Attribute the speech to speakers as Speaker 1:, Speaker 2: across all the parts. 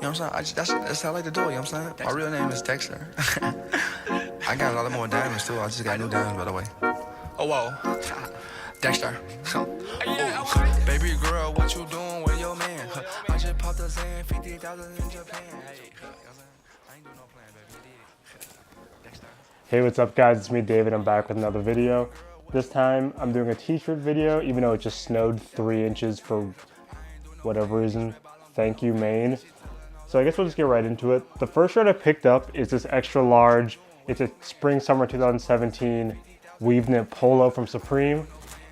Speaker 1: know what I'm saying? That's how I like to do it, you know what I'm saying? My real name is Dexter. I got a lot more diamonds too. I just got new diamonds, by the way. Oh, whoa. Dexter. Ooh. Baby girl, what you doing with your man? I just popped a Zan, 50,000 in Japan. Hey, you know what I'm saying? I ain't doing no plan, baby. Dexter.
Speaker 2: Hey, what's up guys, it's me David. I'm back with another video. This time I'm doing a t-shirt video, even though it just snowed 3 inches for whatever reason. Thank you, Maine. So I guess we'll just get right into it. The first shirt I picked up is this extra large. It's a spring summer 2017 weave knit polo from Supreme.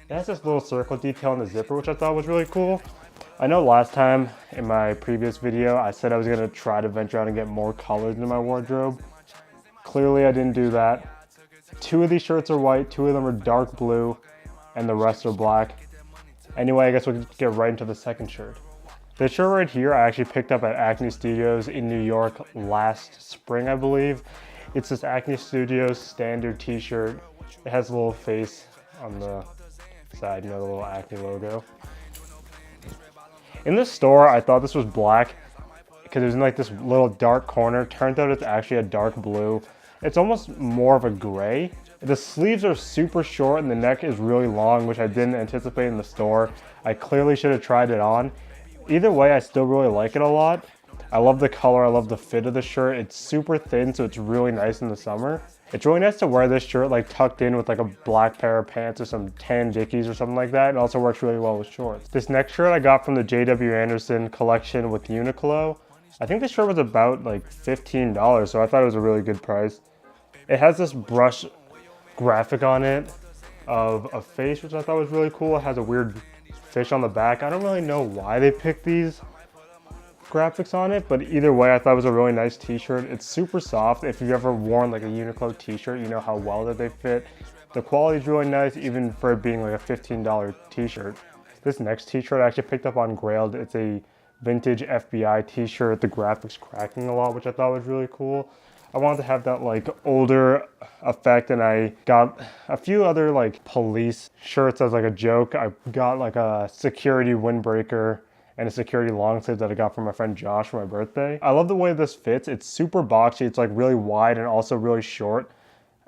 Speaker 2: It has this little circle detail on the zipper, which I thought was really cool. I know last time in my previous video I said I was gonna try to venture out and get more colors into my wardrobe. Clearly I didn't do that. 2 of these shirts are white, 2 of them are dark blue, and the rest are black. Anyway, I guess we'll get right into the second shirt. This shirt right here I actually picked up at Acne Studios in New York last spring, I believe. It's this Acne Studios standard t-shirt. It has a little face on the side, you know, the little Acne logo. In the store, I thought this was black because it was in like this little dark corner. Turns out it's actually a dark blue. It's almost more of a gray. The sleeves are super short and the neck is really long, which I didn't anticipate in the store. I clearly should have tried it on. Either way, I still really like it a lot. I love the color, I love the fit of the shirt. It's super thin, so it's really nice in the summer. It's really nice to wear this shirt like tucked in with like a black pair of pants or some tan Dickies or something like that. It also works really well with shorts. This next shirt I got from the J.W. Anderson collection with Uniqlo. I think this shirt was about like $15, so I thought it was a really good price. It has this brush graphic on it of a face, which I thought was really cool. It has a weird fish on the back. I don't really know why they picked these graphics on it, but either way, I thought it was a really nice t-shirt. It's super soft. If you've ever worn like a Uniqlo t-shirt, you know how well that they fit. The quality is really nice, even for it being like a $15 t-shirt. This next t-shirt I actually picked up on Grailed. It's a vintage FBI t-shirt. The graphics cracking a lot, which I thought was really cool. I wanted to have that like older effect, and I got a few other like police shirts as like a joke. I got like a security windbreaker and a security long sleeve that I got from my friend Josh for my birthday. I love the way this fits. It's super boxy. It's like really wide and also really short.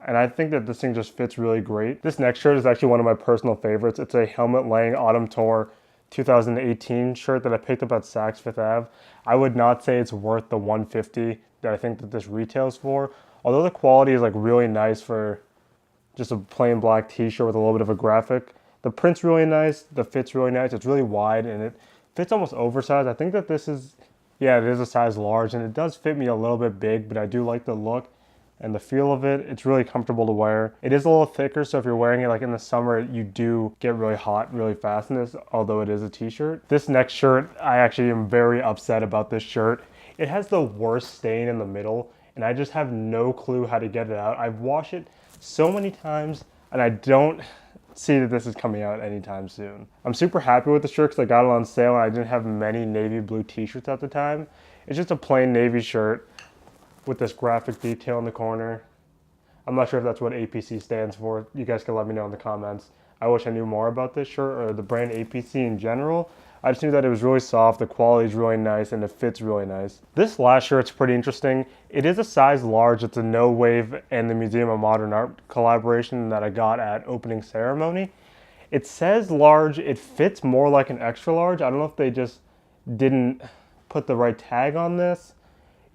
Speaker 2: And I think that this thing just fits really great. This next shirt is actually one of my personal favorites. It's a Helmut Lang Autumn Tour 2018 shirt that I picked up at Saks Fifth Ave. I would not say it's worth the $150 that I think that this retails for. Although the quality is like really nice for just a plain black t-shirt with a little bit of a graphic. The print's really nice, the fit's really nice, it's really wide and it fits almost oversized. I think that this is, yeah, it is a size large and it does fit me a little bit big, but I do like the look and the feel of it. It's really comfortable to wear. It is a little thicker, so if you're wearing it like in the summer, you do get really hot really fast in this, although it is a t-shirt. This next shirt, I actually am very upset about this shirt. It has the worst stain in the middle, and I just have no clue how to get it out. I've washed it so many times, and I don't see that this is coming out anytime soon. I'm super happy with the shirt because I got it on sale, and I didn't have many navy blue t-shirts at the time. It's just a plain navy shirt with this graphic detail in the corner. I'm not sure if that's what APC stands for. You guys can let me know in the comments. I wish I knew more about this shirt or the brand APC in general. I just knew that it was really soft, the quality is really nice, and it fits really nice. This last shirt's pretty interesting. It is a size large. It's a No Wave and the Museum of Modern Art collaboration that I got at opening ceremony. It says large. It fits more like an extra large. I don't know if they just didn't put the right tag on this.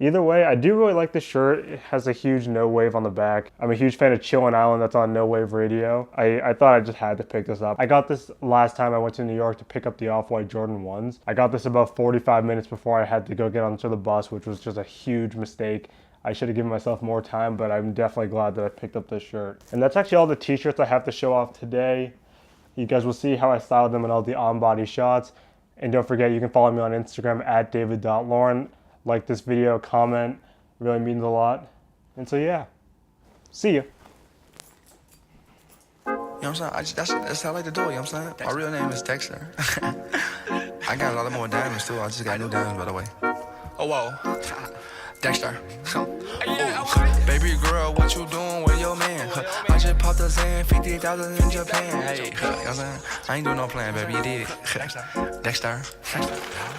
Speaker 2: Either way, I do really like the shirt. It has a huge No Wave on the back. I'm a huge fan of Chillin' Island that's on No Wave Radio. I thought I just had to pick this up. I got this last time I went to New York to pick up the Off-White Jordan 1s. I got this about 45 minutes before I had to go get onto the bus, which was just a huge mistake. I should have given myself more time, but I'm definitely glad that I picked up this shirt. And that's actually all the t-shirts I have to show off today. You guys will see how I styled them in all the on-body shots. And don't forget, you can follow me on Instagram at david.lauren. Like this video, comment, really means a lot. And so yeah, see ya.
Speaker 1: You know what I'm saying? That's how I like to do it, you know what I'm saying? My real name is Dexter. I got a lot more diamonds too. I just got new diamonds, by the way. Oh, whoa. Dexter. Ooh, baby girl, what you doing with your man? I just popped a Zan, 50,000 in Japan. Hey, you know what I'm saying? I ain't doing no plan, baby, you did it. Dexter.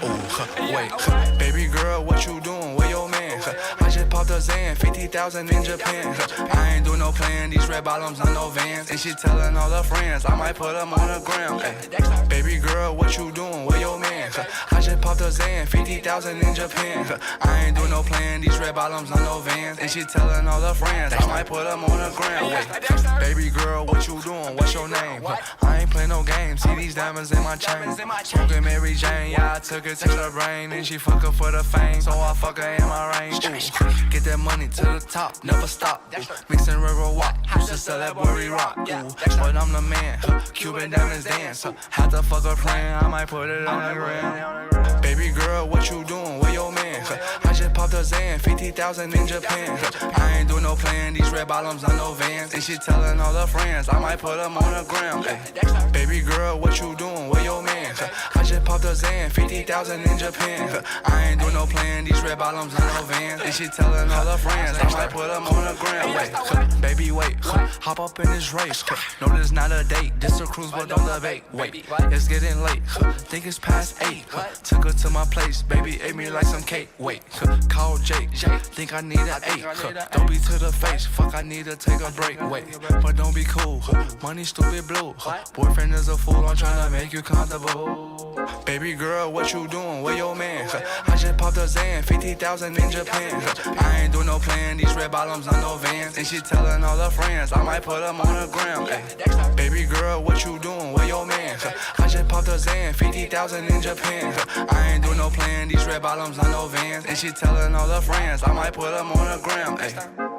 Speaker 1: Ooh, wait, baby girl, what you doing with your man? I just popped a Zan, 50,000 in Japan. I ain't doing no plan, these red bottoms on no Vans. And she telling all her friends, I might put them on the ground. Ay, baby girl, what you doing with your man? I just popped a Zan, 50,000 in Japan. I ain't doing no plan, these red bottoms on no Vans. And she telling all her friends, I might put them on the ground. Wait, baby girl, what you doing? What's your name? I ain't playing no games, see these diamonds in my chain. Smoking Mary Jane, yeah, I took it to the brain. And she fuck her for the fame, so I fuck her in my range. Ooh, get that money to the top, never stop. Ooh, mixing river walk, used to sell that boy rock. Ooh, but I'm the man, Cuban diamonds dance. Had to fuck her plan, I might put it on the ground. Baby girl, what you doing with your man? I just popped a Zan, 50,000 in Japan. I ain't doing no plan, these red bottoms on no Vans. And she telling all her friends, I might put them on the ground. Ay, baby girl, what you doing with your man? I just popped a Zan, 50,000 in Japan. I ain't doing no plan, these red bottoms on no Vans. And she telling all her friends, I might put them on the ground. Wait, baby, wait, hop up in this race. No, this not a date, this a cruise, but don't debate. Wait, it's getting late, think it's past 8. Took her to my place, baby, ate me like some cake. Wait, call Jake, think I need an 8. Don't be to the face, fuck, I need to take a break. Wait, but don't be cool, money stupid blue. Boyfriend is a fool, I'm trying to make you comfortable. Baby girl, what you doing with your man? I just popped a Zan, 50,000 in Japan. I ain't doing no plan, these red bottoms on no Vans. And she telling all her friends, I might put them on the ground. Ay, baby girl, what you doing with your man? I just popped a Zan, 50,000 in Japan. I ain't doing no plan, these red bottoms on no Vans. And she telling all her friends, I might put them on the ground. Ay.